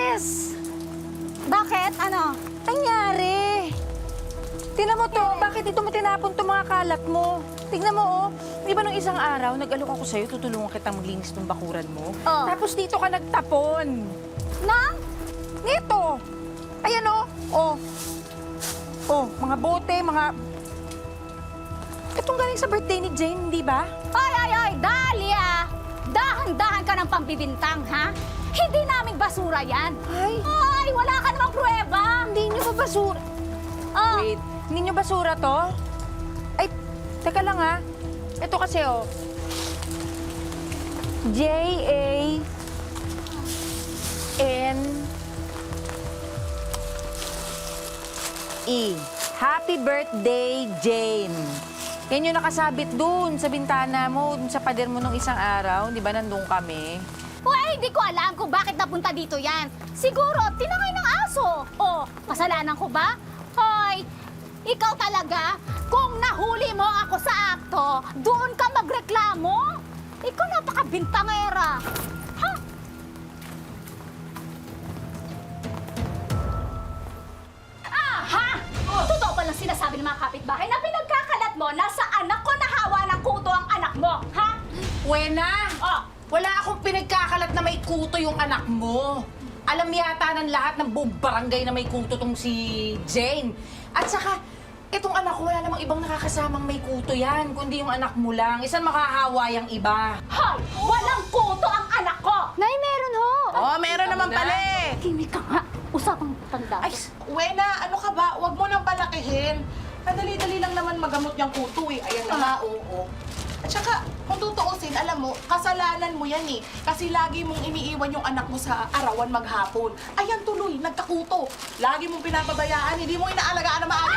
Bes! Bakit? Ano? Nangyari? Tingnan mo to, bakit dito mo tinapon to mga kalat mo? Tingnan mo, oh. Di ba nung isang araw, nag-alok ako sa'yo, tutulungan kitang maglinis ng bakuran mo? Oh. Tapos dito ka nagtapon. Nang? Nito. Ayan, oh. Oh. Oh, mga bote, mga... Itong galing sa birthday ni Jane, di ba? Ay, Dahlia! Dahan-dahan ka ng pambibintang, ha? Hindi namin basura yan. Ay, wala ka namang pruweba. Hindi nyo ba basura? Oh, Wait, hindi nyo basura to? Ay, teka lang ha. Ito kasi oh. Jane. Happy birthday, Jane. Yan yung nakasabit dun sa bintana mo, dun sa pader mo nung isang araw. Di ba nandun kami? Uy, di ko alam kung bakit napunta dito yan. Siguro, tinangay ng aso. O, kasalanan ko ba? Hoy, ikaw talaga, kung nahuli mo ako sa akto, doon ka magreklamo? Ikaw napakabintangera. Ha? Aha! Totoo palang sinasabi ng mga kapitbahay na pinagkakalat mo na sa anak ko nahawa ng kuto ang anak mo, ha? Wena! Oh, Wala akong pinagkakalat na may kuto yung anak mo. Alam yata ng lahat ng buong barangay na may kuto tong si Jane. At saka, itong anak ko, wala namang ibang nakakasamang may kuto yan, kundi yung anak mo lang. Isan makahawa yung iba. hoy! Walang kuto ang anak ko! Nay, meron ho! Oh, meron naman pala eh. Timik ka nga. Usapang tanda. Ay, Wena, ano ka ba? Huwag mo nang palakihin. Madali-dali lang naman magamot yung kuto eh. Ayan na nga, oo. At saka, kung tutuusin, alam mo, kasalanan mo yan eh. Kasi lagi mong iniiwan yung anak mo sa arawan maghapon. Ayan tuloy, nagkakuto. Lagi mong pinapabayaan, hindi mo inaalagaan na maayos.